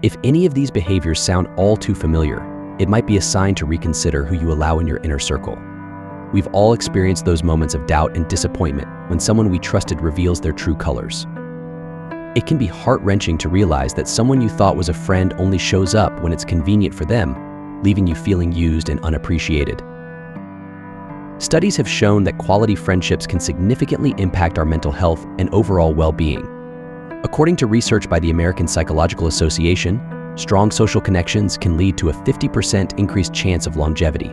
If any of these behaviors sound all too familiar, it might be a sign to reconsider who you allow in your inner circle. We've all experienced those moments of doubt and disappointment when someone we trusted reveals their true colors. It can be heart-wrenching to realize that someone you thought was a friend only shows up when it's convenient for them, leaving you feeling used and unappreciated. Studies have shown that quality friendships can significantly impact our mental health and overall well-being. According to research by the American Psychological Association, strong social connections can lead to a 50% increased chance of longevity.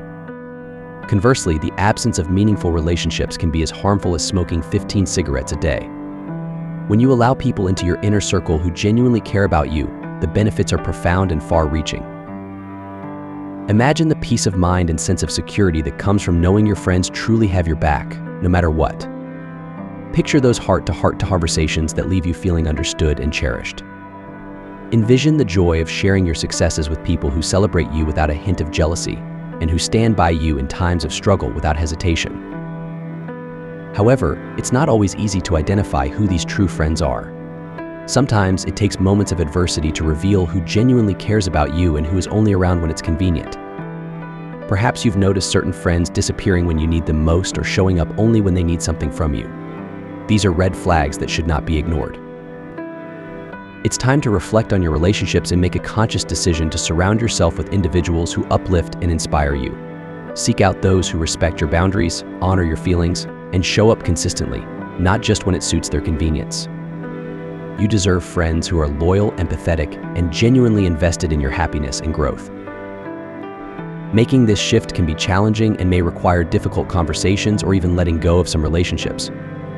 Conversely, the absence of meaningful relationships can be as harmful as smoking 15 cigarettes a day. When you allow people into your inner circle who genuinely care about you, the benefits are profound and far-reaching. Imagine the peace of mind and sense of security that comes from knowing your friends truly have your back, no matter what. Picture those heart-to-heart conversations that leave you feeling understood and cherished. Envision the joy of sharing your successes with people who celebrate you without a hint of jealousy and who stand by you in times of struggle without hesitation. However, it's not always easy to identify who these true friends are. Sometimes it takes moments of adversity to reveal who genuinely cares about you and who is only around when it's convenient. Perhaps you've noticed certain friends disappearing when you need them most or showing up only when they need something from you. These are red flags that should not be ignored. It's time to reflect on your relationships and make a conscious decision to surround yourself with individuals who uplift and inspire you. Seek out those who respect your boundaries, honor your feelings, and show up consistently, not just when it suits their convenience. You deserve friends who are loyal, empathetic, and genuinely invested in your happiness and growth. Making this shift can be challenging and may require difficult conversations or even letting go of some relationships.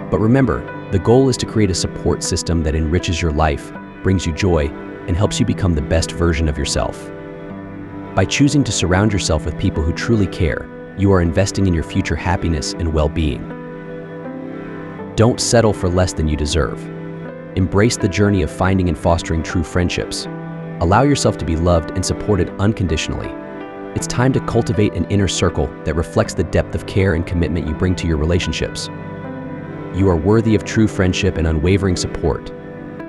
But remember, the goal is to create a support system that enriches your life, brings you joy, and helps you become the best version of yourself. By choosing to surround yourself with people who truly care, you are investing in your future happiness and well-being. Don't settle for less than you deserve. Embrace the journey of finding and fostering true friendships. Allow yourself to be loved and supported unconditionally. It's time to cultivate an inner circle that reflects the depth of care and commitment you bring to your relationships. You are worthy of true friendship and unwavering support,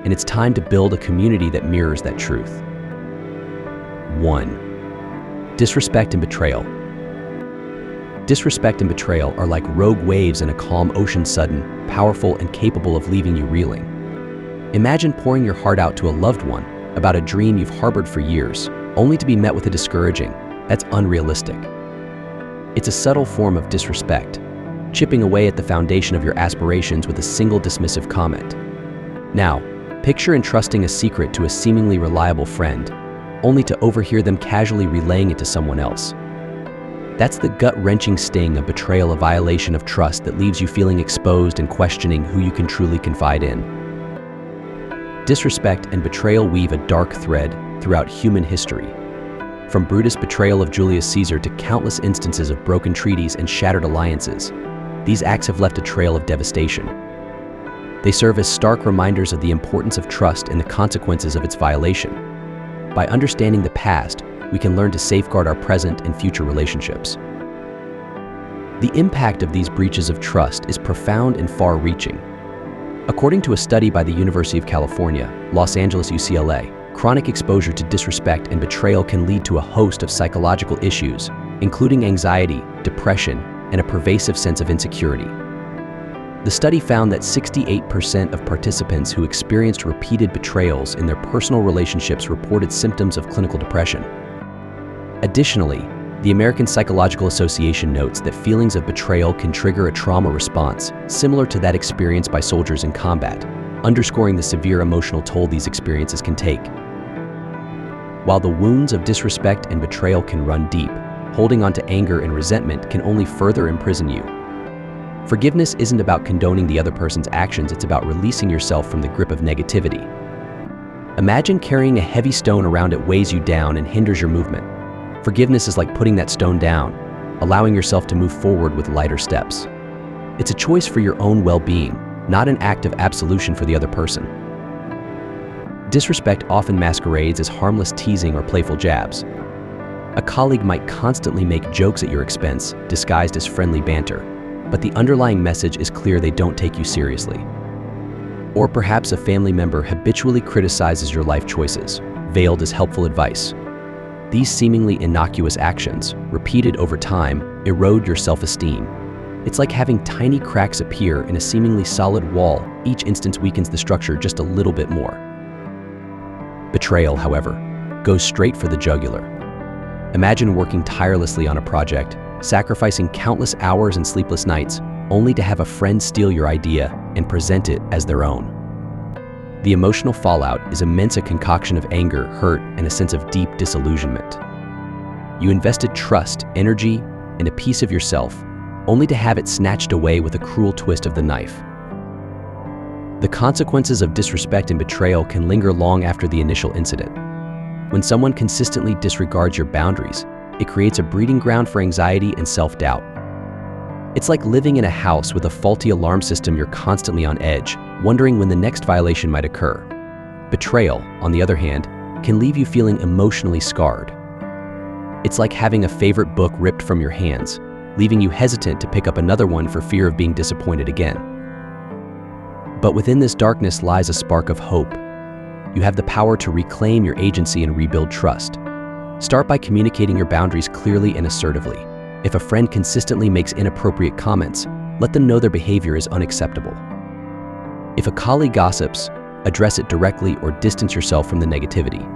and it's time to build a community that mirrors that truth. 1. Disrespect and betrayal. Disrespect and betrayal are like rogue waves in a calm ocean, sudden, powerful, and capable of leaving you reeling. Imagine pouring your heart out to a loved one about a dream you've harbored for years, only to be met with a discouraging, "That's unrealistic." It's a subtle form of disrespect, chipping away at the foundation of your aspirations with a single dismissive comment. Now, picture entrusting a secret to a seemingly reliable friend, only to overhear them casually relaying it to someone else. That's the gut-wrenching sting of betrayal, a violation of trust that leaves you feeling exposed and questioning who you can truly confide in. Disrespect and betrayal weave a dark thread throughout human history. From Brutus' betrayal of Julius Caesar to countless instances of broken treaties and shattered alliances, these acts have left a trail of devastation. They serve as stark reminders of the importance of trust and the consequences of its violation. By understanding the past, we can learn to safeguard our present and future relationships. The impact of these breaches of trust is profound and far-reaching. According to a study by the University of California, Los Angeles UCLA, chronic exposure to disrespect and betrayal can lead to a host of psychological issues, including anxiety, depression, and a pervasive sense of insecurity. The study found that 68% of participants who experienced repeated betrayals in their personal relationships reported symptoms of clinical depression. Additionally, the American Psychological Association notes that feelings of betrayal can trigger a trauma response similar to that experienced by soldiers in combat, underscoring the severe emotional toll these experiences can take. While the wounds of disrespect and betrayal can run deep, holding on to anger and resentment can only further imprison you. Forgiveness isn't about condoning the other person's actions, it's about releasing yourself from the grip of negativity. Imagine carrying a heavy stone around. It weighs you down and hinders your movement. Forgiveness is like putting that stone down, allowing yourself to move forward with lighter steps. It's a choice for your own well-being, not an act of absolution for the other person. Disrespect often masquerades as harmless teasing or playful jabs. A colleague might constantly make jokes at your expense, disguised as friendly banter, but the underlying message is clear: they don't take you seriously. Or perhaps a family member habitually criticizes your life choices, veiled as helpful advice. These seemingly innocuous actions, repeated over time, erode your self-esteem. It's like having tiny cracks appear in a seemingly solid wall. Each instance weakens the structure just a little bit more. Betrayal, however, goes straight for the jugular. Imagine working tirelessly on a project, sacrificing countless hours and sleepless nights, only to have a friend steal your idea and present it as their own. The emotional fallout is immense, a concoction of anger, hurt, and a sense of deep disillusionment. You invested trust, energy, and a piece of yourself, only to have it snatched away with a cruel twist of the knife. The consequences of disrespect and betrayal can linger long after the initial incident. When someone consistently disregards your boundaries, it creates a breeding ground for anxiety and self-doubt. It's like living in a house with a faulty alarm system. You're constantly on edge, wondering when the next violation might occur. Betrayal, on the other hand, can leave you feeling emotionally scarred. It's like having a favorite book ripped from your hands, leaving you hesitant to pick up another one for fear of being disappointed again. But within this darkness lies a spark of hope. You have the power to reclaim your agency and rebuild trust. Start by communicating your boundaries clearly and assertively. If a friend consistently makes inappropriate comments, let them know their behavior is unacceptable. If a colleague gossips, address it directly or distance yourself from the negativity.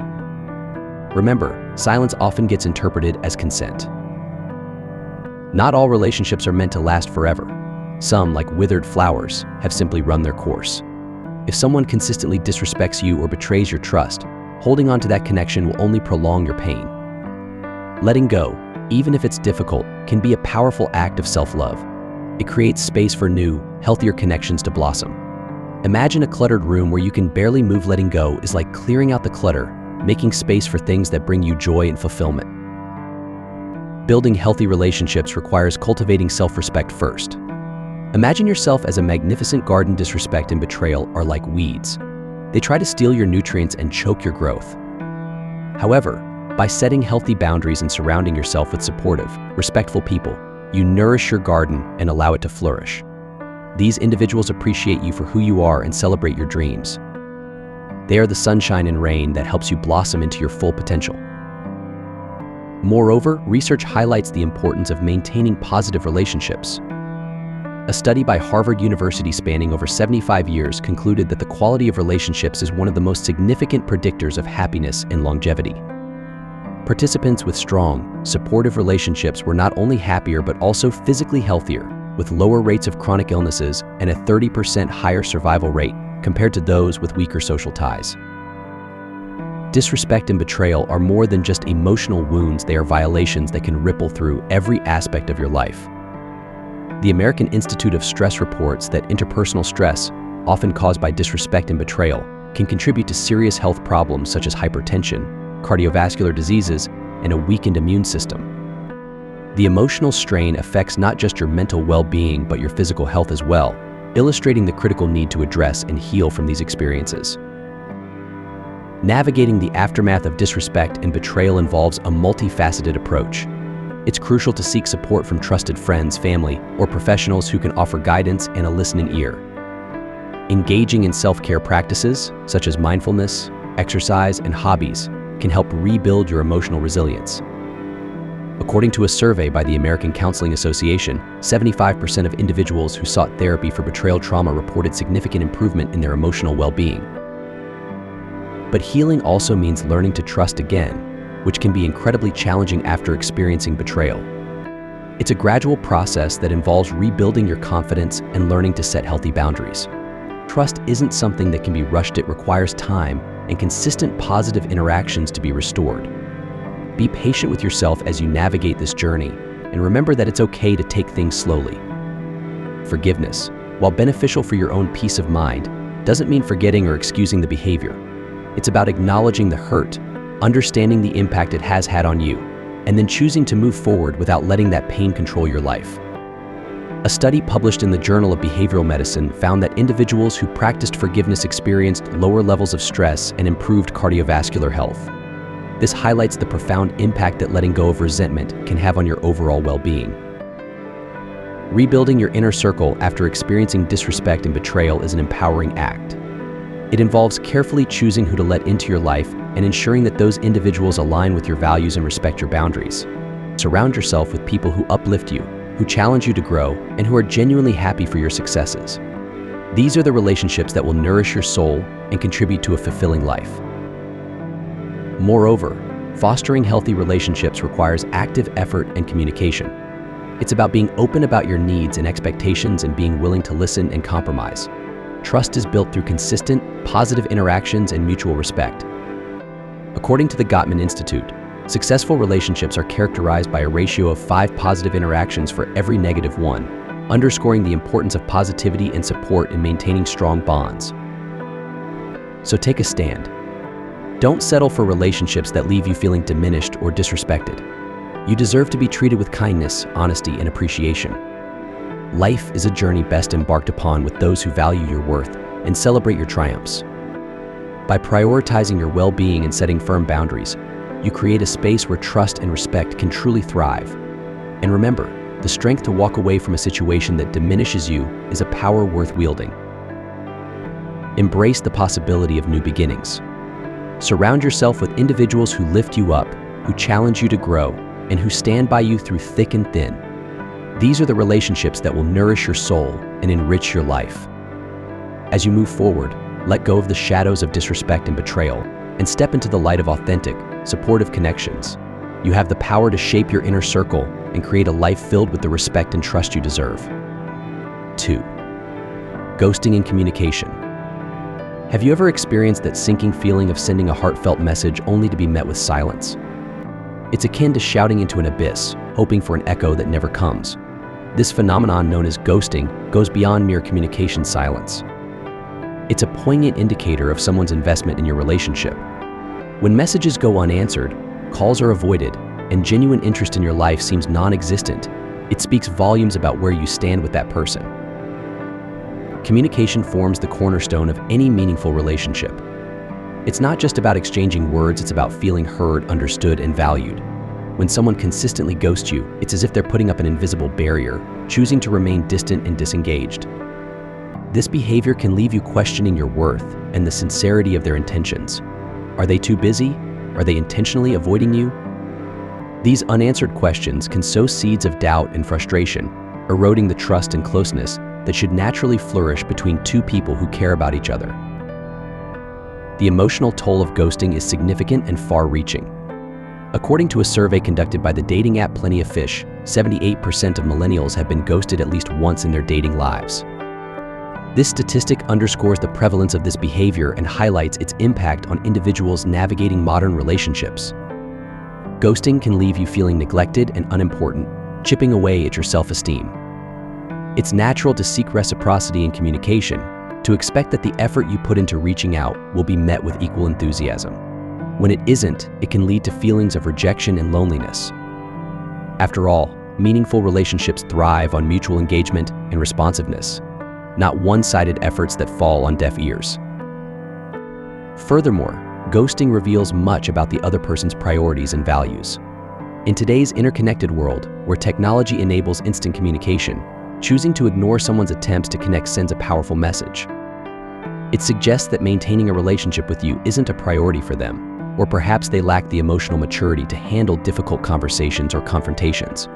Remember, silence often gets interpreted as consent. Not all relationships are meant to last forever. Some, like withered flowers, have simply run their course. If someone consistently disrespects you or betrays your trust, holding on to that connection will only prolong your pain. Letting go, even if it's difficult, can be a powerful act of self-love. It creates space for new, healthier connections to blossom. Imagine a cluttered room where you can barely move. Letting go is like clearing out the clutter, making space for things that bring you joy and fulfillment. Building healthy relationships requires cultivating self-respect first. Imagine yourself as a magnificent garden. Disrespect and betrayal are like weeds. They try to steal your nutrients and choke your growth. However, by setting healthy boundaries and surrounding yourself with supportive, respectful people, you nourish your garden and allow it to flourish. These individuals appreciate you for who you are and celebrate your dreams. They are the sunshine and rain that helps you blossom into your full potential. Moreover, research highlights the importance of maintaining positive relationships. A study by Harvard University spanning over 75 years concluded that the quality of relationships is one of the most significant predictors of happiness and longevity. Participants with strong, supportive relationships were not only happier but also physically healthier, with lower rates of chronic illnesses and a 30% higher survival rate compared to those with weaker social ties. Disrespect and betrayal are more than just emotional wounds. They are violations that can ripple through every aspect of your life. The American Institute of Stress reports that interpersonal stress, often caused by disrespect and betrayal, can contribute to serious health problems such as hypertension, cardiovascular diseases, and a weakened immune system. The emotional strain affects not just your mental well-being but your physical health as well, illustrating the critical need to address and heal from these experiences. Navigating the aftermath of disrespect and betrayal involves a multifaceted approach. It's crucial to seek support from trusted friends, family, or professionals who can offer guidance and a listening ear. Engaging in self-care practices, such as mindfulness, exercise, and hobbies, can help rebuild your emotional resilience. According to a survey by the American Counseling Association, 75% of individuals who sought therapy for betrayal trauma reported significant improvement in their emotional well-being. But healing also means learning to trust again, which can be incredibly challenging after experiencing betrayal. It's a gradual process that involves rebuilding your confidence and learning to set healthy boundaries. Trust isn't something that can be rushed. It requires time and consistent positive interactions to be restored. Be patient with yourself as you navigate this journey, and remember that it's okay to take things slowly. Forgiveness, while beneficial for your own peace of mind, doesn't mean forgetting or excusing the behavior. It's about acknowledging the hurt, understanding the impact it has had on you, and then choosing to move forward without letting that pain control your life. A study published in the Journal of Behavioral Medicine found that individuals who practiced forgiveness experienced lower levels of stress and improved cardiovascular health. This highlights the profound impact that letting go of resentment can have on your overall well-being. Rebuilding your inner circle after experiencing disrespect and betrayal is an empowering act. It involves carefully choosing who to let into your life and ensuring that those individuals align with your values and respect your boundaries. Surround yourself with people who uplift you, who challenge you to grow, and who are genuinely happy for your successes. These are the relationships that will nourish your soul and contribute to a fulfilling life. Moreover, fostering healthy relationships requires active effort and communication. It's about being open about your needs and expectations and being willing to listen and compromise. Trust is built through consistent, positive interactions and mutual respect. According to the Gottman Institute, successful relationships are characterized by a ratio of 5 positive interactions for every negative one, underscoring the importance of positivity and support in maintaining strong bonds. So take a stand. Don't settle for relationships that leave you feeling diminished or disrespected. You deserve to be treated with kindness, honesty, and appreciation. Life is a journey best embarked upon with those who value your worth and celebrate your triumphs. By prioritizing your well-being and setting firm boundaries, you create a space where trust and respect can truly thrive. And remember, the strength to walk away from a situation that diminishes you is a power worth wielding. Embrace the possibility of new beginnings. Surround yourself with individuals who lift you up, who challenge you to grow, and who stand by you through thick and thin. These are the relationships that will nourish your soul and enrich your life. As you move forward, let go of the shadows of disrespect and betrayal, and step into the light of authentic, supportive connections. You have the power to shape your inner circle and create a life filled with the respect and trust you deserve. 2. Ghosting in communication. Have you ever experienced that sinking feeling of sending a heartfelt message only to be met with silence? It's akin to shouting into an abyss, hoping for an echo that never comes. This phenomenon, known as ghosting, goes beyond mere communication silence. It's a poignant indicator of someone's investment in your relationship. When messages go unanswered, calls are avoided, and genuine interest in your life seems non-existent, it speaks volumes about where you stand with that person. Communication forms the cornerstone of any meaningful relationship. It's not just about exchanging words, it's about feeling heard, understood, and valued. When someone consistently ghosts you, it's as if they're putting up an invisible barrier, choosing to remain distant and disengaged. This behavior can leave you questioning your worth and the sincerity of their intentions. Are they too busy? Are they intentionally avoiding you? These unanswered questions can sow seeds of doubt and frustration, eroding the trust and closeness that should naturally flourish between two people who care about each other. The emotional toll of ghosting is significant and far-reaching. According to a survey conducted by the dating app Plenty of Fish, 78% of millennials have been ghosted at least once in their dating lives. This statistic underscores the prevalence of this behavior and highlights its impact on individuals navigating modern relationships. Ghosting can leave you feeling neglected and unimportant, chipping away at your self-esteem. It's natural to seek reciprocity in communication, to expect that the effort you put into reaching out will be met with equal enthusiasm. When it isn't, it can lead to feelings of rejection and loneliness. After all, meaningful relationships thrive on mutual engagement and responsiveness, not one-sided efforts that fall on deaf ears. Furthermore, ghosting reveals much about the other person's priorities and values. In today's interconnected world, where technology enables instant communication, choosing to ignore someone's attempts to connect sends a powerful message. It suggests that maintaining a relationship with you isn't a priority for them, or perhaps they lack the emotional maturity to handle difficult conversations or confrontations.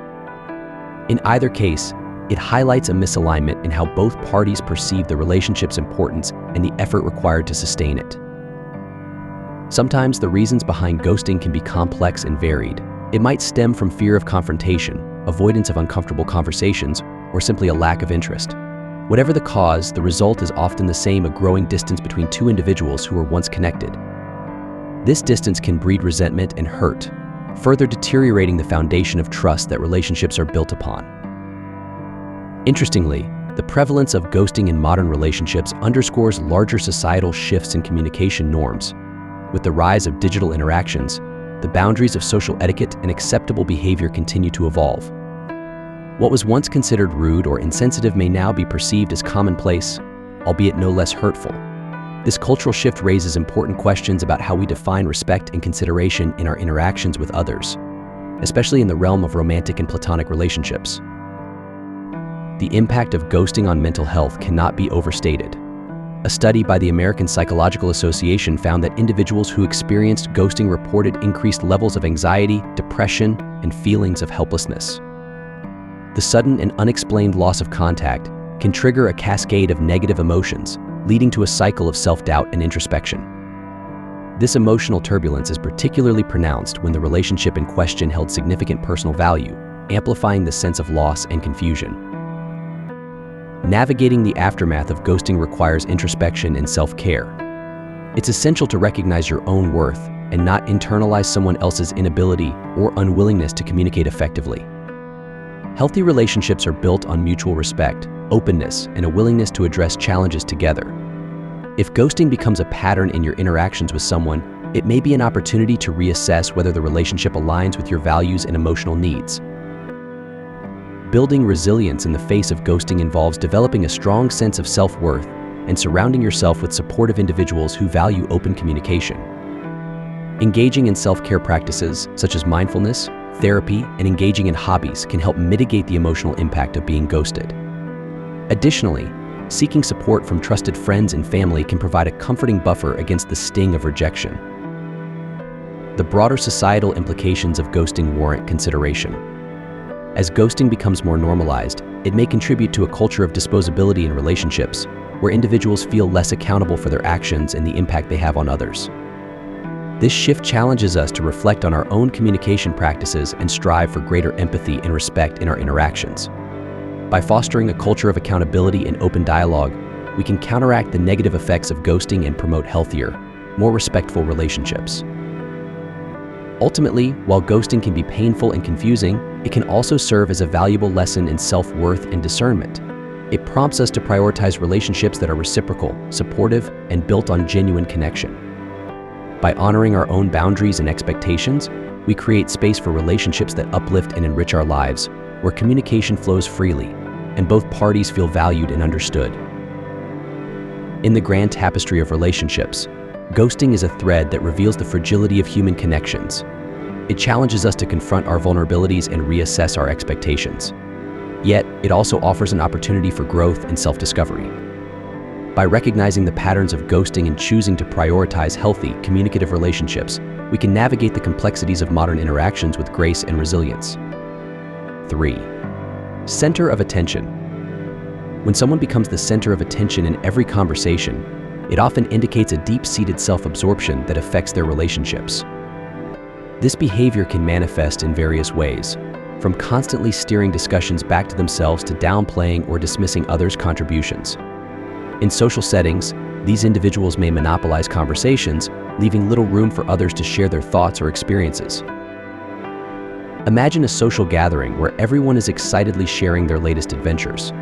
In either case, it highlights a misalignment in how both parties perceive the relationship's importance and the effort required to sustain it. Sometimes the reasons behind ghosting can be complex and varied. It might stem from fear of confrontation, avoidance of uncomfortable conversations, or simply a lack of interest. Whatever the cause, the result is often the same: a growing distance between two individuals who were once connected. This distance can breed resentment and hurt, further deteriorating the foundation of trust that relationships are built upon. Interestingly, the prevalence of ghosting in modern relationships underscores larger societal shifts in communication norms. With the rise of digital interactions, the boundaries of social etiquette and acceptable behavior continue to evolve. What was once considered rude or insensitive may now be perceived as commonplace, albeit no less hurtful. This cultural shift raises important questions about how we define respect and consideration in our interactions with others, especially in the realm of romantic and platonic relationships. The impact of ghosting on mental health cannot be overstated. A study by the American Psychological Association found that individuals who experienced ghosting reported increased levels of anxiety, depression, and feelings of helplessness. The sudden and unexplained loss of contact can trigger a cascade of negative emotions, leading to a cycle of self-doubt and introspection. This emotional turbulence is particularly pronounced when the relationship in question held significant personal value, amplifying the sense of loss and confusion. Navigating the aftermath of ghosting requires introspection and self-care. It's essential to recognize your own worth and not internalize someone else's inability or unwillingness to communicate effectively. Healthy relationships are built on mutual respect, openness, and a willingness to address challenges together. If ghosting becomes a pattern in your interactions with someone, it may be an opportunity to reassess whether the relationship aligns with your values and emotional needs. Building resilience in the face of ghosting involves developing a strong sense of self-worth and surrounding yourself with supportive individuals who value open communication. Engaging in self-care practices such as mindfulness, therapy, and engaging in hobbies can help mitigate the emotional impact of being ghosted. Additionally, seeking support from trusted friends and family can provide a comforting buffer against the sting of rejection. The broader societal implications of ghosting warrant consideration. As ghosting becomes more normalized, it may contribute to a culture of disposability in relationships, where individuals feel less accountable for their actions and the impact they have on others. This shift challenges us to reflect on our own communication practices and strive for greater empathy and respect in our interactions. By fostering a culture of accountability and open dialogue, we can counteract the negative effects of ghosting and promote healthier, more respectful relationships. Ultimately, while ghosting can be painful and confusing, it can also serve as a valuable lesson in self-worth and discernment. It prompts us to prioritize relationships that are reciprocal, supportive, and built on genuine connection. By honoring our own boundaries and expectations, we create space for relationships that uplift and enrich our lives, where communication flows freely, and both parties feel valued and understood. In the grand tapestry of relationships, ghosting is a thread that reveals the fragility of human connections. It challenges us to confront our vulnerabilities and reassess our expectations. Yet, it also offers an opportunity for growth and self-discovery. By recognizing the patterns of ghosting and choosing to prioritize healthy, communicative relationships, we can navigate the complexities of modern interactions with grace and resilience. 3. Center of attention. When someone becomes the center of attention in every conversation, it often indicates a deep-seated self-absorption that affects their relationships. This behavior can manifest in various ways, from constantly steering discussions back to themselves to downplaying or dismissing others' contributions. In social settings, these individuals may monopolize conversations, leaving little room for others to share their thoughts or experiences. Imagine a social gathering where everyone is excitedly sharing their latest adventures.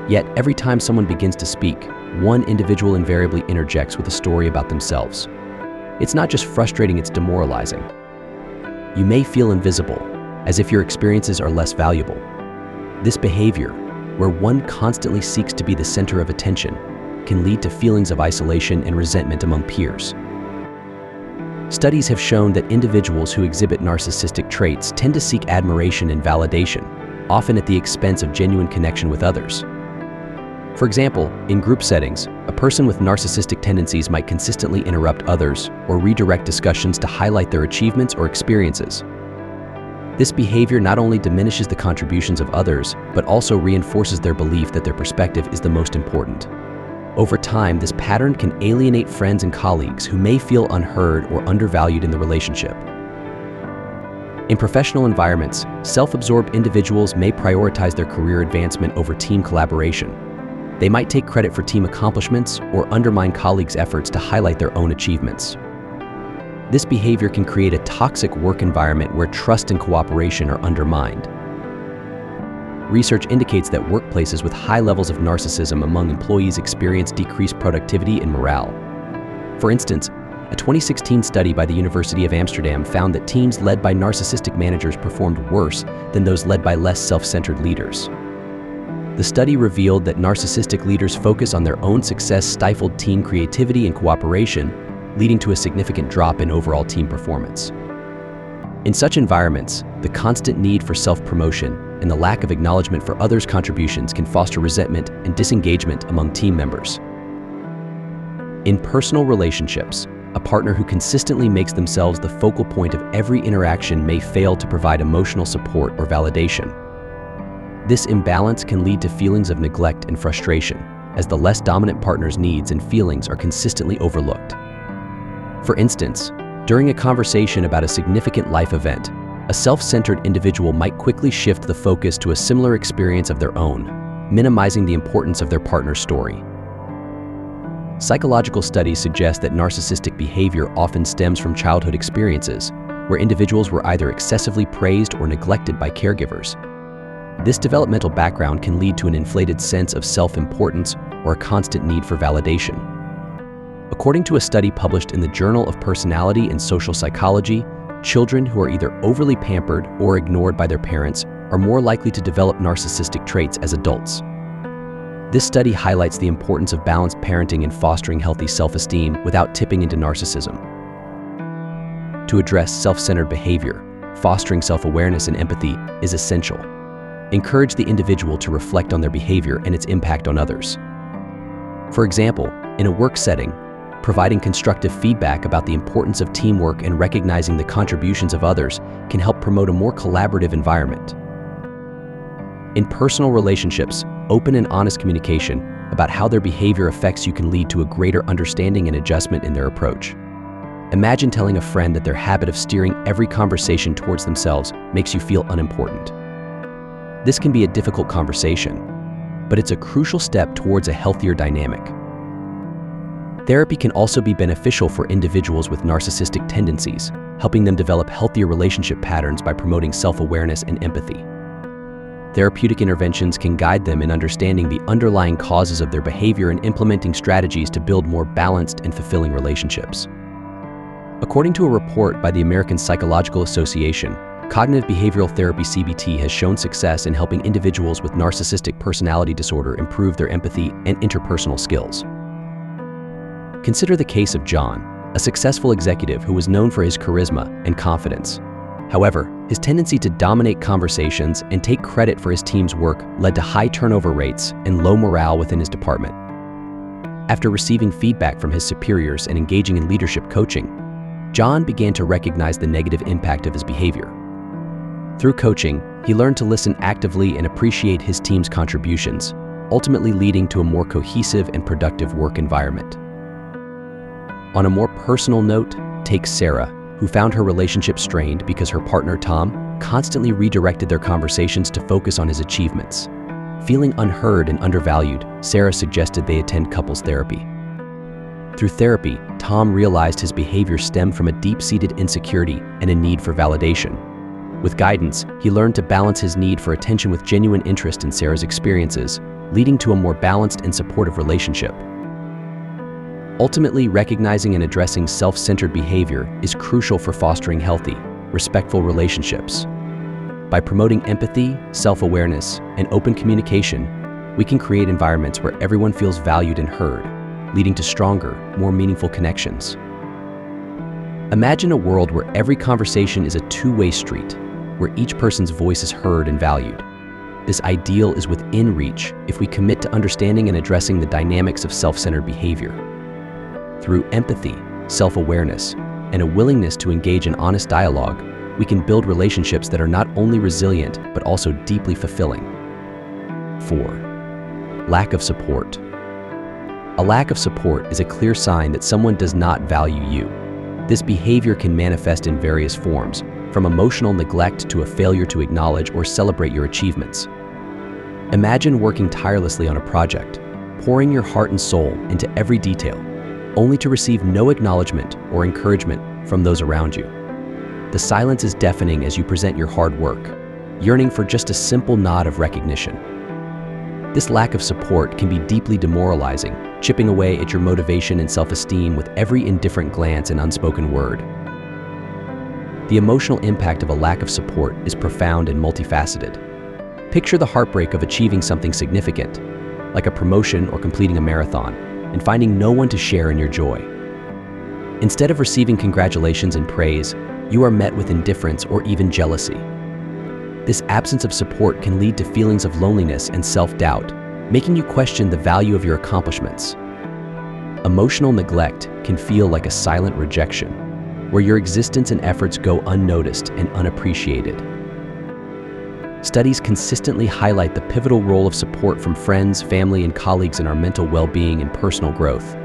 Yet, every time someone begins to speak, one individual invariably interjects with a story about themselves. It's not just frustrating, it's demoralizing. You may feel invisible, as if your experiences are less valuable. This behavior, where one constantly seeks to be the center of attention, can lead to feelings of isolation and resentment among peers. Studies have shown that individuals who exhibit narcissistic traits tend to seek admiration and validation, often at the expense of genuine connection with others. For example, in group settings, a person with narcissistic tendencies might consistently interrupt others or redirect discussions to highlight their achievements or experiences. This behavior not only diminishes the contributions of others, but also reinforces their belief that their perspective is the most important. Over time, this pattern can alienate friends and colleagues who may feel unheard or undervalued in the relationship. In professional environments, self-absorbed individuals may prioritize their career advancement over team collaboration. They might take credit for team accomplishments or undermine colleagues' efforts to highlight their own achievements. This behavior can create a toxic work environment where trust and cooperation are undermined. Research indicates that workplaces with high levels of narcissism among employees experience decreased productivity and morale. For instance, a 2016 study by the University of Amsterdam found that teams led by narcissistic managers performed worse than those led by less self-centered leaders. The study revealed that narcissistic leaders' focus on their own success stifled team creativity and cooperation, leading to a significant drop in overall team performance. In such environments, the constant need for self-promotion and the lack of acknowledgement for others' contributions can foster resentment and disengagement among team members. In personal relationships, a partner who consistently makes themselves the focal point of every interaction may fail to provide emotional support or validation. This imbalance can lead to feelings of neglect and frustration, as the less dominant partner's needs and feelings are consistently overlooked. For instance, during a conversation about a significant life event, a self-centered individual might quickly shift the focus to a similar experience of their own, minimizing the importance of their partner's story. Psychological studies suggest that narcissistic behavior often stems from childhood experiences, where individuals were either excessively praised or neglected by caregivers. This developmental background can lead to an inflated sense of self-importance or a constant need for validation. According to a study published in the Journal of Personality and Social Psychology, children who are either overly pampered or ignored by their parents are more likely to develop narcissistic traits as adults. This study highlights the importance of balanced parenting and fostering healthy self-esteem without tipping into narcissism. To address self-centered behavior, fostering self-awareness and empathy is essential. Encourage the individual to reflect on their behavior and its impact on others. For example, in a work setting, providing constructive feedback about the importance of teamwork and recognizing the contributions of others can help promote a more collaborative environment. In personal relationships, open and honest communication about how their behavior affects you can lead to a greater understanding and adjustment in their approach. Imagine telling a friend that their habit of steering every conversation towards themselves makes you feel unimportant. This can be a difficult conversation, but it's a crucial step towards a healthier dynamic. Therapy can also be beneficial for individuals with narcissistic tendencies, helping them develop healthier relationship patterns by promoting self-awareness and empathy. Therapeutic interventions can guide them in understanding the underlying causes of their behavior and implementing strategies to build more balanced and fulfilling relationships. According to a report by the American Psychological Association, cognitive behavioral therapy (CBT) has shown success in helping individuals with narcissistic personality disorder improve their empathy and interpersonal skills. Consider the case of John, a successful executive who was known for his charisma and confidence. However, his tendency to dominate conversations and take credit for his team's work led to high turnover rates and low morale within his department. After receiving feedback from his superiors and engaging in leadership coaching, John began to recognize the negative impact of his behavior. Through coaching, he learned to listen actively and appreciate his team's contributions, ultimately leading to a more cohesive and productive work environment. On a more personal note, take Sarah, who found her relationship strained because her partner Tom constantly redirected their conversations to focus on his achievements. Feeling unheard and undervalued, Sarah suggested they attend couples therapy. Through therapy, Tom realized his behavior stemmed from a deep-seated insecurity and a need for validation. With guidance, he learned to balance his need for attention with genuine interest in Sarah's experiences, leading to a more balanced and supportive relationship. Ultimately, recognizing and addressing self-centered behavior is crucial for fostering healthy, respectful relationships. By promoting empathy, self-awareness, and open communication, we can create environments where everyone feels valued and heard, leading to stronger, more meaningful connections. Imagine a world where every conversation is a two-way street, where each person's voice is heard and valued. This ideal is within reach if we commit to understanding and addressing the dynamics of self-centered behavior. Through empathy, self-awareness, and a willingness to engage in honest dialogue, we can build relationships that are not only resilient, but also deeply fulfilling. 4. Lack of support. A lack of support is a clear sign that someone does not value you. This behavior can manifest in various forms, from emotional neglect to a failure to acknowledge or celebrate your achievements. Imagine working tirelessly on a project, pouring your heart and soul into every detail, only to receive no acknowledgement or encouragement from those around you. The silence is deafening as you present your hard work, yearning for just a simple nod of recognition. This lack of support can be deeply demoralizing, chipping away at your motivation and self-esteem with every indifferent glance and unspoken word. The emotional impact of a lack of support is profound and multifaceted. Picture the heartbreak of achieving something significant, like a promotion or completing a marathon, and finding no one to share in your joy. Instead of receiving congratulations and praise, you are met with indifference or even jealousy. This absence of support can lead to feelings of loneliness and self-doubt, making you question the value of your accomplishments. Emotional neglect can feel like a silent rejection, where your existence and efforts go unnoticed and unappreciated. Studies consistently highlight the pivotal role of support from friends, family, and colleagues in our mental well-being and personal growth.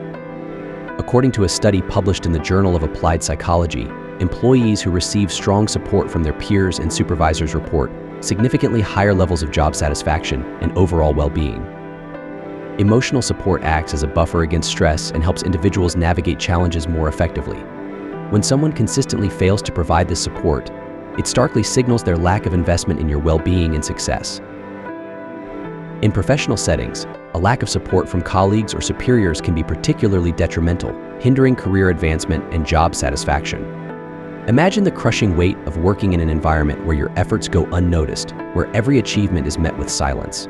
According to a study published in the Journal of Applied Psychology, employees who receive strong support from their peers and supervisors report significantly higher levels of job satisfaction and overall well-being. Emotional support acts as a buffer against stress and helps individuals navigate challenges more effectively. When someone consistently fails to provide this support, it starkly signals their lack of investment in your well-being and success. In professional settings, a lack of support from colleagues or superiors can be particularly detrimental, hindering career advancement and job satisfaction. Imagine the crushing weight of working in an environment where your efforts go unnoticed, where every achievement is met with silence.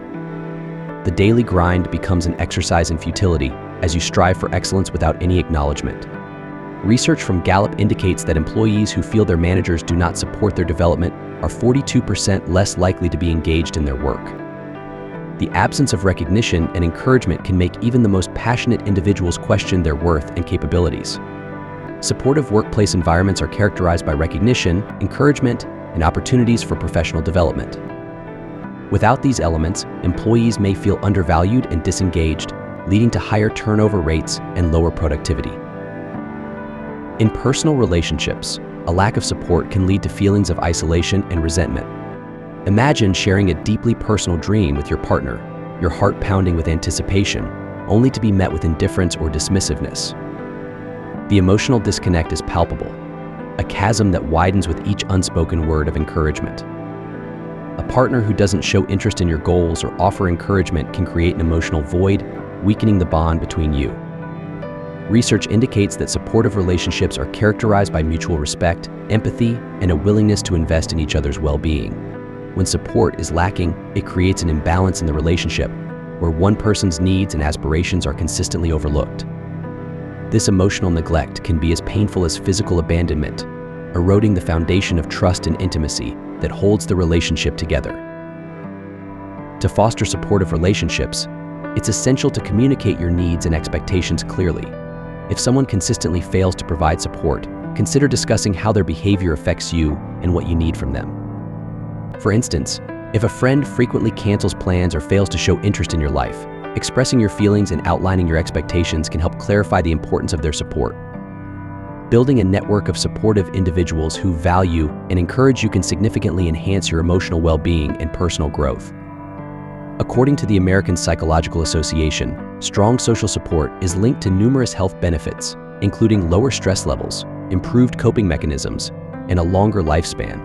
The daily grind becomes an exercise in futility as you strive for excellence without any acknowledgement. Research from Gallup indicates that employees who feel their managers do not support their development are 42% less likely to be engaged in their work. The absence of recognition and encouragement can make even the most passionate individuals question their worth and capabilities. Supportive workplace environments are characterized by recognition, encouragement, and opportunities for professional development. Without these elements, employees may feel undervalued and disengaged, leading to higher turnover rates and lower productivity. In personal relationships, a lack of support can lead to feelings of isolation and resentment. Imagine sharing a deeply personal dream with your partner, your heart pounding with anticipation, only to be met with indifference or dismissiveness. The emotional disconnect is palpable, a chasm that widens with each unspoken word of encouragement. A partner who doesn't show interest in your goals or offer encouragement can create an emotional void, weakening the bond between you. Research indicates that supportive relationships are characterized by mutual respect, empathy, and a willingness to invest in each other's well-being. When support is lacking, it creates an imbalance in the relationship, where one person's needs and aspirations are consistently overlooked. This emotional neglect can be as painful as physical abandonment, eroding the foundation of trust and intimacy that holds the relationship together. To foster supportive relationships, it's essential to communicate your needs and expectations clearly. If someone consistently fails to provide support, consider discussing how their behavior affects you and what you need from them. For instance, if a friend frequently cancels plans or fails to show interest in your life, expressing your feelings and outlining your expectations can help clarify the importance of their support. Building a network of supportive individuals who value and encourage you can significantly enhance your emotional well-being and personal growth. According to the American Psychological Association, strong social support is linked to numerous health benefits, including lower stress levels, improved coping mechanisms, and a longer lifespan.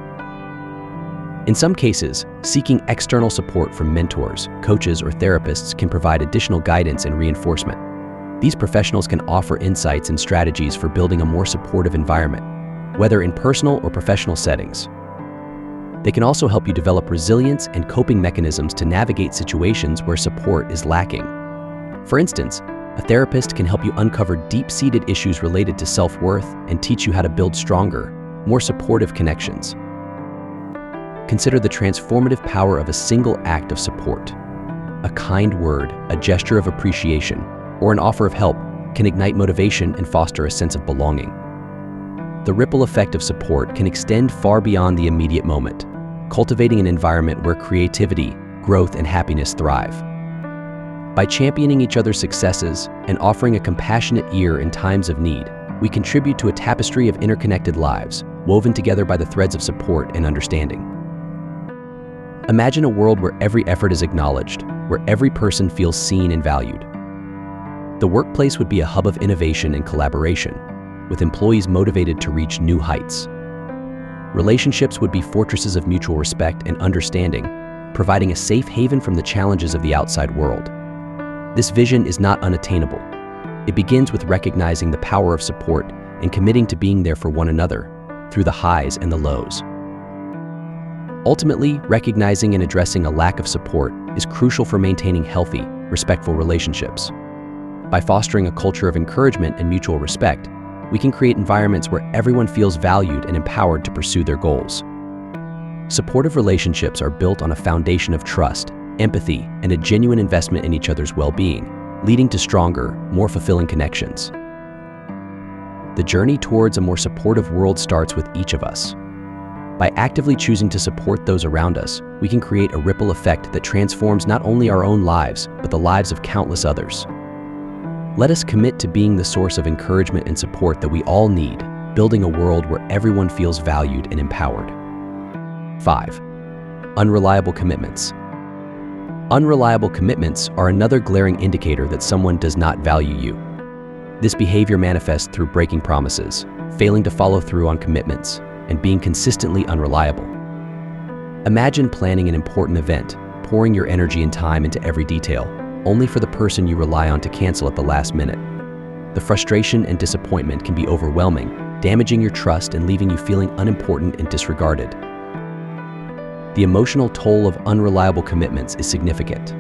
In some cases, seeking external support from mentors, coaches, or therapists can provide additional guidance and reinforcement. These professionals can offer insights and strategies for building a more supportive environment, whether in personal or professional settings. They can also help you develop resilience and coping mechanisms to navigate situations where support is lacking. For instance, a therapist can help you uncover deep-seated issues related to self-worth and teach you how to build stronger, more supportive connections. Consider the transformative power of a single act of support. A kind word, a gesture of appreciation, or an offer of help can ignite motivation and foster a sense of belonging. The ripple effect of support can extend far beyond the immediate moment, cultivating an environment where creativity, growth, and happiness thrive. By championing each other's successes and offering a compassionate ear in times of need, we contribute to a tapestry of interconnected lives, woven together by the threads of support and understanding. Imagine a world where every effort is acknowledged, where every person feels seen and valued. The workplace would be a hub of innovation and collaboration, with employees motivated to reach new heights. Relationships would be fortresses of mutual respect and understanding, providing a safe haven from the challenges of the outside world. This vision is not unattainable. It begins with recognizing the power of support and committing to being there for one another, through the highs and the lows. Ultimately, recognizing and addressing a lack of support is crucial for maintaining healthy, respectful relationships. By fostering a culture of encouragement and mutual respect, we can create environments where everyone feels valued and empowered to pursue their goals. Supportive relationships are built on a foundation of trust, empathy, and a genuine investment in each other's well-being, leading to stronger, more fulfilling connections. The journey towards a more supportive world starts with each of us. By actively choosing to support those around us, we can create a ripple effect that transforms not only our own lives, but the lives of countless others. Let us commit to being the source of encouragement and support that we all need, building a world where everyone feels valued and empowered. 5. Unreliable commitments. Unreliable commitments are another glaring indicator that someone does not value you. This behavior manifests through breaking promises, failing to follow through on commitments, and being consistently unreliable. Imagine planning an important event, pouring your energy and time into every detail, only for the person you rely on to cancel at the last minute. The frustration and disappointment can be overwhelming, damaging your trust and leaving you feeling unimportant and disregarded. The emotional toll of unreliable commitments is significant.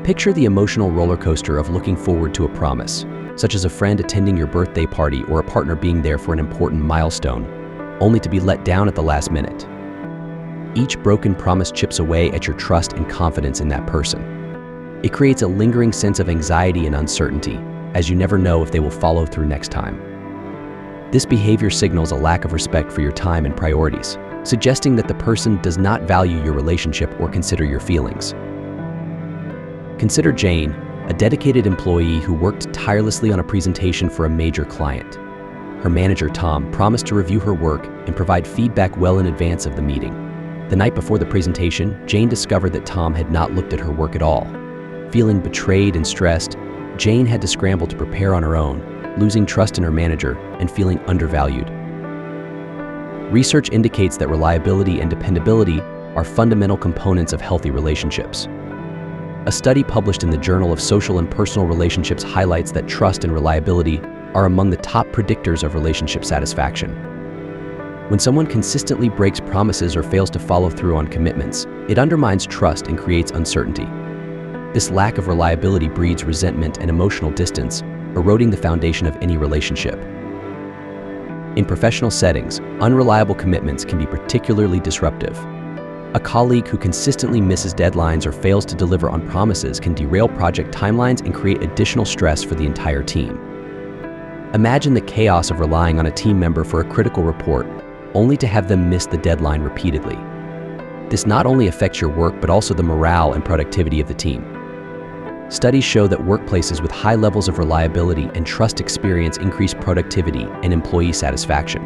Picture the emotional roller coaster of looking forward to a promise, such as a friend attending your birthday party or a partner being there for an important milestone, only to be let down at the last minute. Each broken promise chips away at your trust and confidence in that person. It creates a lingering sense of anxiety and uncertainty, as you never know if they will follow through next time. This behavior signals a lack of respect for your time and priorities, suggesting that the person does not value your relationship or consider your feelings. Consider Jane, a dedicated employee who worked tirelessly on a presentation for a major client. Her manager, Tom, promised to review her work and provide feedback well in advance of the meeting. The night before the presentation, Jane discovered that Tom had not looked at her work at all. Feeling betrayed and stressed, Jane had to scramble to prepare on her own, losing trust in her manager and feeling undervalued. Research indicates that reliability and dependability are fundamental components of healthy relationships. A study published in the Journal of Social and Personal Relationships highlights that trust and reliability are among the top predictors of relationship satisfaction. When someone consistently breaks promises or fails to follow through on commitments, it undermines trust and creates uncertainty. This lack of reliability breeds resentment and emotional distance, eroding the foundation of any relationship. In professional settings, unreliable commitments can be particularly disruptive. A colleague who consistently misses deadlines or fails to deliver on promises can derail project timelines and create additional stress for the entire team. Imagine the chaos of relying on a team member for a critical report, only to have them miss the deadline repeatedly. This not only affects your work, but also the morale and productivity of the team. Studies show that workplaces with high levels of reliability and trust experience increased productivity and employee satisfaction.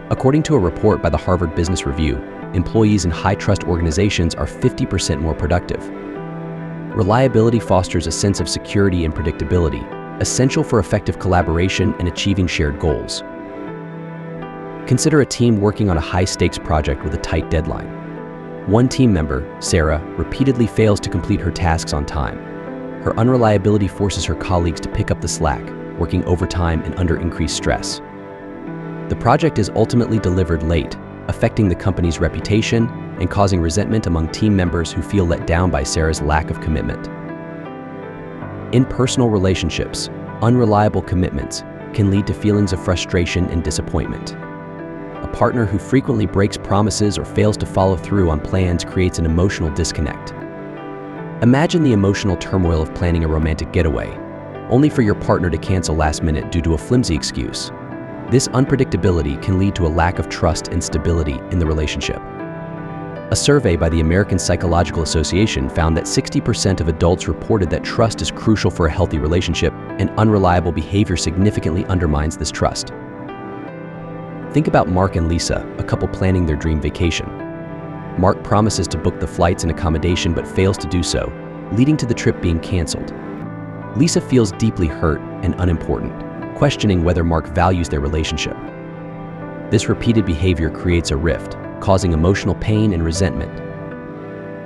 According to a report by the Harvard Business Review, employees in high-trust organizations are 50% more productive. Reliability fosters a sense of security and predictability, essential for effective collaboration and achieving shared goals. Consider a team working on a high-stakes project with a tight deadline. One team member, Sarah, repeatedly fails to complete her tasks on time. Her unreliability forces her colleagues to pick up the slack, working overtime and under increased stress. The project is ultimately delivered late, affecting the company's reputation and causing resentment among team members who feel let down by Sarah's lack of commitment. In personal relationships, unreliable commitments can lead to feelings of frustration and disappointment. A partner who frequently breaks promises or fails to follow through on plans creates an emotional disconnect. Imagine the emotional turmoil of planning a romantic getaway, only for your partner to cancel last minute due to a flimsy excuse. This unpredictability can lead to a lack of trust and stability in the relationship. A survey by the American Psychological Association found that 60% of adults reported that trust is crucial for a healthy relationship, and unreliable behavior significantly undermines this trust. Think about Mark and Lisa, a couple planning their dream vacation. Mark promises to book the flights and accommodation but fails to do so, leading to the trip being canceled. Lisa feels deeply hurt and unimportant, questioning whether Mark values their relationship. This repeated behavior creates a rift, causing emotional pain and resentment.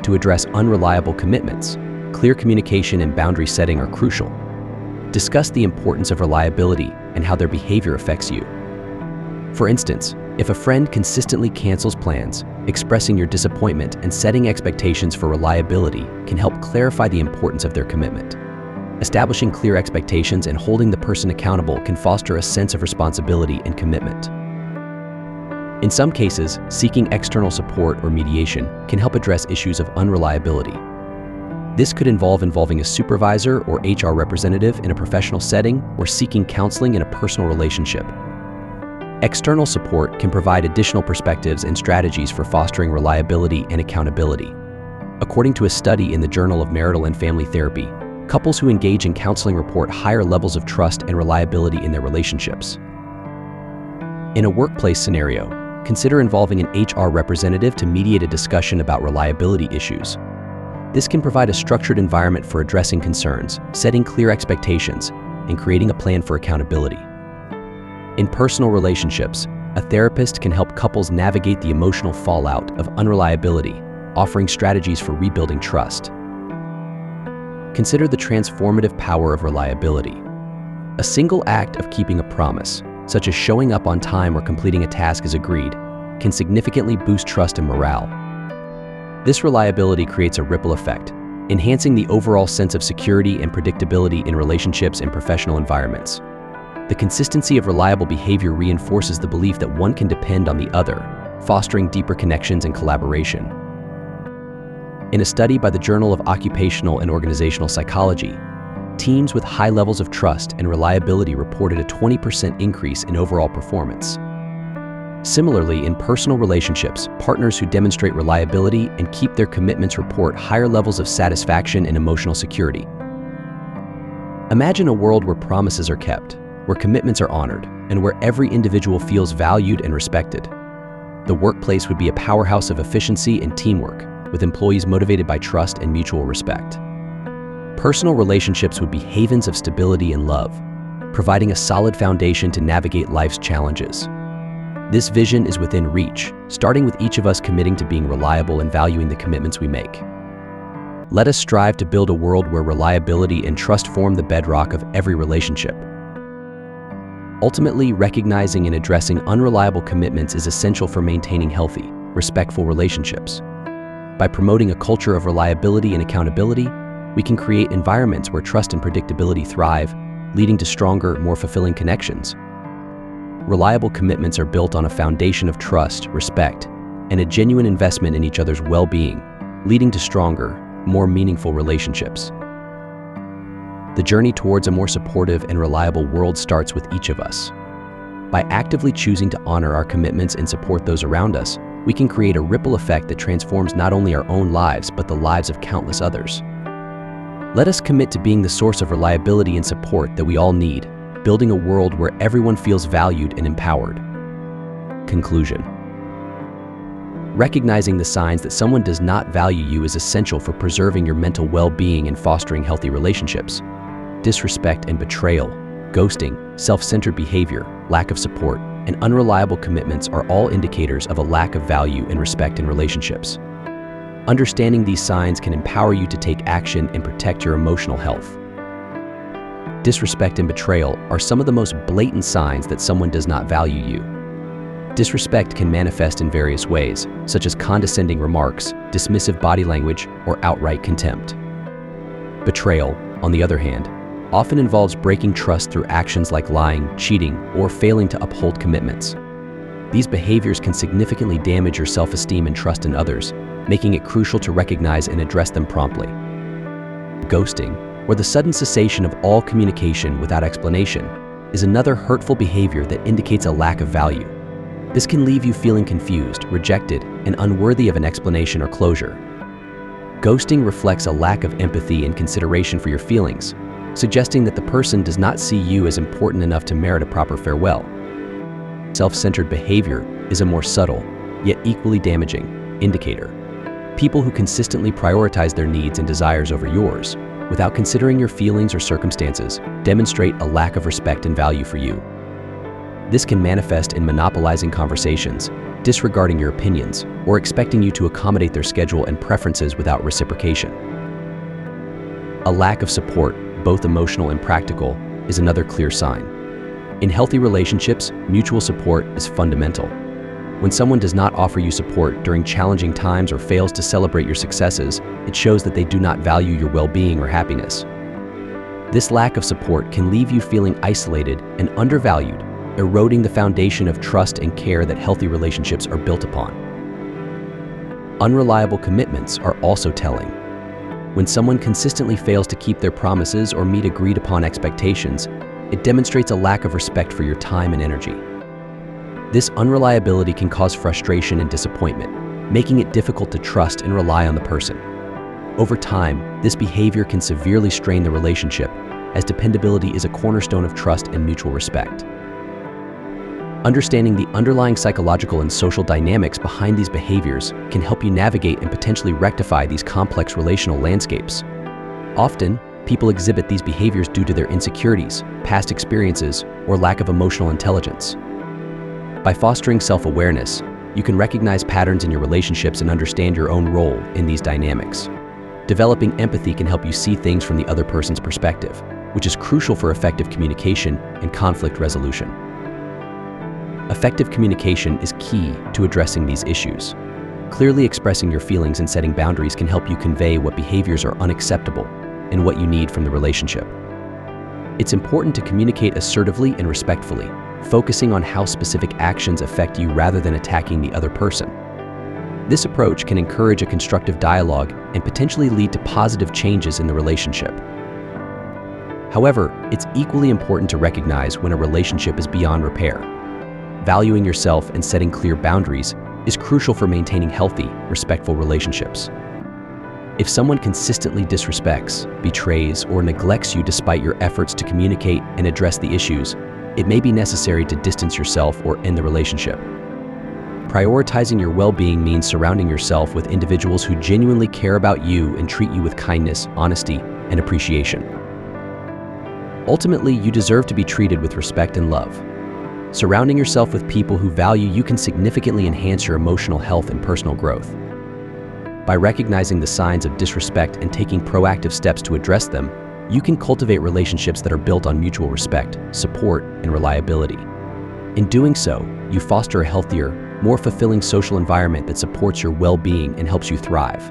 To address unreliable commitments, clear communication and boundary setting are crucial. Discuss the importance of reliability and how their behavior affects you. For instance, if a friend consistently cancels plans, expressing your disappointment and setting expectations for reliability can help clarify the importance of their commitment. Establishing clear expectations and holding the person accountable can foster a sense of responsibility and commitment. In some cases, seeking external support or mediation can help address issues of unreliability. This could involving a supervisor or HR representative in a professional setting or seeking counseling in a personal relationship. External support can provide additional perspectives and strategies for fostering reliability and accountability. According to a study in the Journal of Marital and Family Therapy, couples who engage in counseling report higher levels of trust and reliability in their relationships. In a workplace scenario, consider involving an HR representative to mediate a discussion about reliability issues. This can provide a structured environment for addressing concerns, setting clear expectations, and creating a plan for accountability. In personal relationships, a therapist can help couples navigate the emotional fallout of unreliability, offering strategies for rebuilding trust. Consider the transformative power of reliability. A single act of keeping a promise, such as showing up on time or completing a task as agreed, can significantly boost trust and morale. This reliability creates a ripple effect, enhancing the overall sense of security and predictability in relationships and professional environments. The consistency of reliable behavior reinforces the belief that one can depend on the other, fostering deeper connections and collaboration. In a study by the Journal of Occupational and Organizational Psychology, teams with high levels of trust and reliability reported a 20% increase in overall performance. Similarly, in personal relationships, partners who demonstrate reliability and keep their commitments report higher levels of satisfaction and emotional security. Imagine a world where promises are kept, where commitments are honored, and where every individual feels valued and respected. The workplace would be a powerhouse of efficiency and teamwork, with employees motivated by trust and mutual respect. Personal relationships would be havens of stability and love, providing a solid foundation to navigate life's challenges. This vision is within reach, starting with each of us committing to being reliable and valuing the commitments we make. Let us strive to build a world where reliability and trust form the bedrock of every relationship. Ultimately, recognizing and addressing unreliable commitments is essential for maintaining healthy, respectful relationships. By promoting a culture of reliability and accountability, we can create environments where trust and predictability thrive, leading to stronger, more fulfilling connections. Reliable commitments are built on a foundation of trust, respect, and a genuine investment in each other's well-being, leading to stronger, more meaningful relationships. The journey towards a more supportive and reliable world starts with each of us. By actively choosing to honor our commitments and support those around us, we can create a ripple effect that transforms not only our own lives, but the lives of countless others. Let us commit to being the source of reliability and support that we all need, building a world where everyone feels valued and empowered. Conclusion. Recognizing the signs that someone does not value you is essential for preserving your mental well-being and fostering healthy relationships. Disrespect and betrayal, ghosting, self-centered behavior, lack of support, and unreliable commitments are all indicators of a lack of value and respect in relationships. Understanding these signs can empower you to take action and protect your emotional health. Disrespect and betrayal are some of the most blatant signs that someone does not value you. Disrespect can manifest in various ways, such as condescending remarks, dismissive body language, or outright contempt. Betrayal, on the other hand, often involves breaking trust through actions like lying, cheating, or failing to uphold commitments. These behaviors can significantly damage your self-esteem and trust in others, making it crucial to recognize and address them promptly. Ghosting, or the sudden cessation of all communication without explanation, is another hurtful behavior that indicates a lack of value. This can leave you feeling confused, rejected, and unworthy of an explanation or closure. Ghosting reflects a lack of empathy and consideration for your feelings, suggesting that the person does not see you as important enough to merit a proper farewell. Self-centered behavior is a more subtle, yet equally damaging, indicator. People who consistently prioritize their needs and desires over yours, without considering your feelings or circumstances, demonstrate a lack of respect and value for you. This can manifest in monopolizing conversations, disregarding your opinions, or expecting you to accommodate their schedule and preferences without reciprocation. A lack of support, both emotional and practical, is another clear sign. In healthy relationships, mutual support is fundamental. When someone does not offer you support during challenging times or fails to celebrate your successes, it shows that they do not value your well-being or happiness. This lack of support can leave you feeling isolated and undervalued, eroding the foundation of trust and care that healthy relationships are built upon. Unreliable commitments are also telling. When someone consistently fails to keep their promises or meet agreed-upon expectations, it demonstrates a lack of respect for your time and energy. This unreliability can cause frustration and disappointment, making it difficult to trust and rely on the person. Over time, this behavior can severely strain the relationship, as dependability is a cornerstone of trust and mutual respect. Understanding the underlying psychological and social dynamics behind these behaviors can help you navigate and potentially rectify these complex relational landscapes. Often, people exhibit these behaviors due to their insecurities, past experiences, or lack of emotional intelligence. By fostering self-awareness, you can recognize patterns in your relationships and understand your own role in these dynamics. Developing empathy can help you see things from the other person's perspective, which is crucial for effective communication and conflict resolution. Effective communication is key to addressing these issues. Clearly expressing your feelings and setting boundaries can help you convey what behaviors are unacceptable and what you need from the relationship. It's important to communicate assertively and respectfully, focusing on how specific actions affect you rather than attacking the other person. This approach can encourage a constructive dialogue and potentially lead to positive changes in the relationship. However, it's equally important to recognize when a relationship is beyond repair. Valuing yourself and setting clear boundaries is crucial for maintaining healthy, respectful relationships. If someone consistently disrespects, betrays, or neglects you despite your efforts to communicate and address the issues, it may be necessary to distance yourself or end the relationship. Prioritizing your well-being means surrounding yourself with individuals who genuinely care about you and treat you with kindness, honesty, and appreciation. Ultimately, you deserve to be treated with respect and love. Surrounding yourself with people who value you can significantly enhance your emotional health and personal growth. By recognizing the signs of disrespect and taking proactive steps to address them, you can cultivate relationships that are built on mutual respect, support, and reliability. In doing so, you foster a healthier, more fulfilling social environment that supports your well-being and helps you thrive.